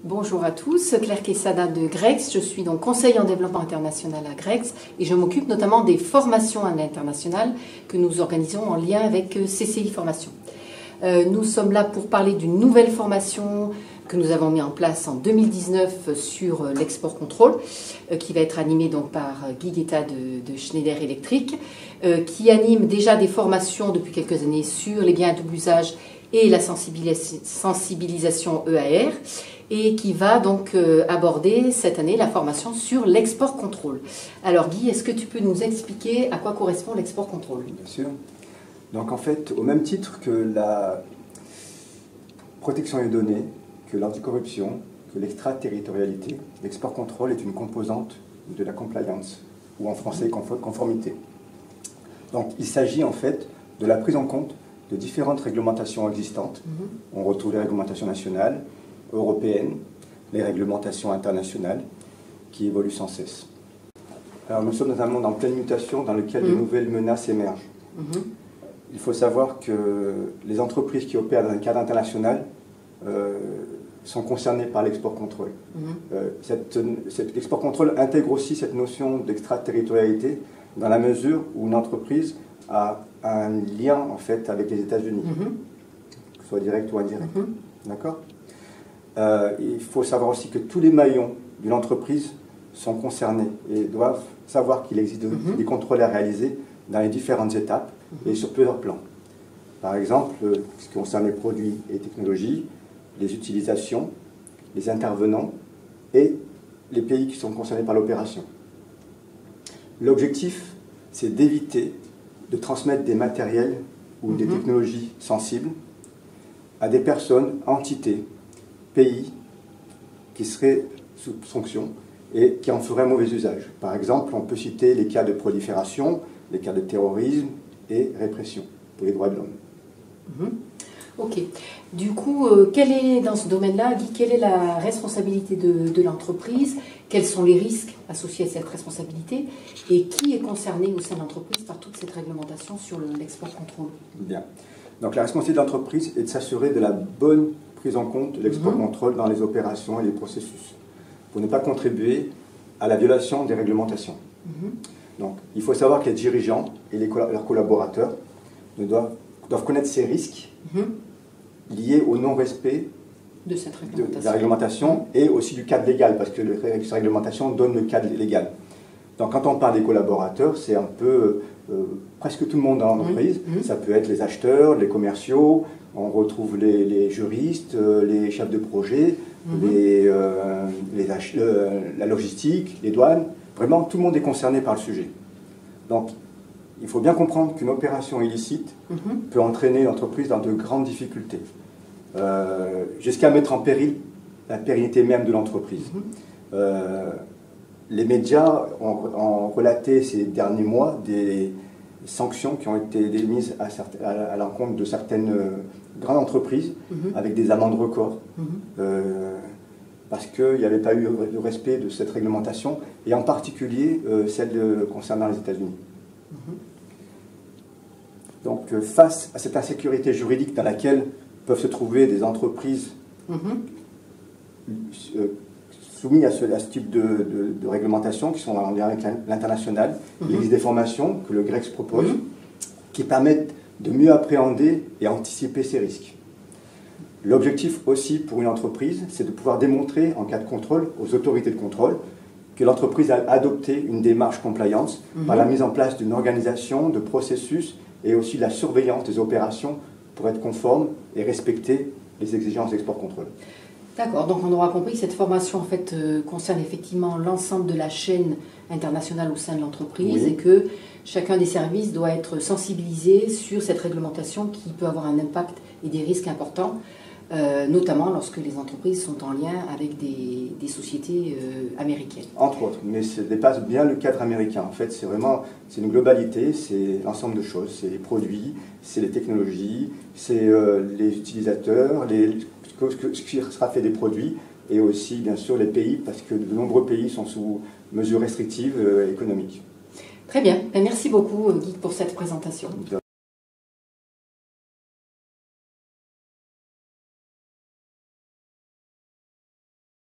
Bonjour à tous, Claire Quesada de Grex. Je suis donc conseillère en développement international à Grex et je m'occupe notamment des formations à l'international que nous organisons en lien avec CCI Formation. Nous sommes là pour parler d'une nouvelle formation que nous avons mis en place en 2019 sur l'export contrôle, qui va être animée donc par Guy Guetta de Schneider Electric, qui anime déjà des formations depuis quelques années sur les biens à double usage et la sensibilisation EAR, et qui va donc aborder cette année la formation sur l'export contrôle. Alors Guy, est-ce que tu peux nous expliquer à quoi correspond l'export contrôle? Bien sûr. Donc en fait, au même titre que la protection des données, que l'anticorruption, que l'extraterritorialité, l'export contrôle est une composante de la compliance, ou en français conformité. Donc il s'agit en fait de la prise en compte de différentes réglementations existantes. On retrouve les réglementations nationales, européennes, les réglementations internationales qui évoluent sans cesse. Alors nous sommes dans un monde en pleine mutation dans lequel de nouvelles menaces émergent. Il faut savoir que les entreprises qui opèrent dans un cadre international sont concernées par l'export contrôle. Cet export contrôle intègre aussi cette notion d'extraterritorialité dans la mesure où une entreprise a un lien en fait avec les États-Unis, que ce soit direct ou indirect. D'accord ? Il faut savoir aussi que tous les maillons d'une entreprise sont concernés et doivent savoir qu'il existe des contrôles à réaliser dans les différentes étapes et sur plusieurs plans. Par exemple, ce qui concerne les produits et technologies, les utilisations, les intervenants et les pays qui sont concernés par l'opération. L'objectif, c'est d'éviter de transmettre des matériels ou des technologies sensibles à des personnes, entités, pays qui seraient sous sanction et qui en feraient mauvais usage. Par exemple, on peut citer les cas de prolifération, les cas de terrorisme et répression pour les droits de l'homme. Ok. Du coup, quelle est, dans ce domaine-là, Guy, quelle est la responsabilité de l'entreprise? Quels sont les risques associés à cette responsabilité? Et qui est concerné au sein de l'entreprise par toute cette réglementation sur l'export contrôle? Bien. Donc la responsabilité de l'entreprise est de s'assurer de la bonne prise en compte de l'export contrôle dans les opérations et les processus, pour ne pas contribuer à la violation des réglementations. Donc il faut savoir que les dirigeants et leurs collaborateurs doivent connaître ces risques liés au non-respect de la réglementation et aussi du cadre légal, parce que cette réglementation donne le cadre légal. Donc quand on parle des collaborateurs, c'est un peu presque tout le monde dans l'entreprise. Ça peut être les acheteurs, les commerciaux, on retrouve les juristes, les chefs de projet, la logistique, les douanes. Vraiment, tout le monde est concerné par le sujet. Donc, il faut bien comprendre qu'une opération illicite peut entraîner l'entreprise dans de grandes difficultés, jusqu'à mettre en péril la pérennité même de l'entreprise. Les médias ont relaté ces derniers mois des sanctions qui ont été émises à l'encontre de certaines grandes entreprises avec des amendes records, parce qu'il n'y avait pas eu de respect de cette réglementation, et en particulier celle concernant les États-Unis. Donc face à cette insécurité juridique dans laquelle peuvent se trouver des entreprises soumises à ce type de réglementation, qui sont en lien avec l'international, il existe des formations que le Grex propose qui permettent de mieux appréhender et anticiper ces risques. L'objectif aussi pour une entreprise, c'est de pouvoir démontrer en cas de contrôle aux autorités de contrôle que l'entreprise a adopté une démarche compliance par la mise en place d'une organisation, de processus et aussi de la surveillance des opérations pour être conforme et respecter les exigences d'export contrôle. D'accord, donc on aura compris que cette formation en fait concerne effectivement l'ensemble de la chaîne internationale au sein de l'entreprise et que chacun des services doit être sensibilisé sur cette réglementation qui peut avoir un impact et des risques importants, notamment lorsque les entreprises sont en lien avec des sociétés américaines. Entre autres, mais ça dépasse bien le cadre américain. En fait, c'est une globalité, c'est l'ensemble de choses. C'est les produits, c'est les technologies, c'est les utilisateurs, ce qui sera fait des produits, et aussi, bien sûr, les pays, parce que de nombreux pays sont sous mesures restrictives économiques. Très bien. Merci beaucoup, Guy, pour cette présentation.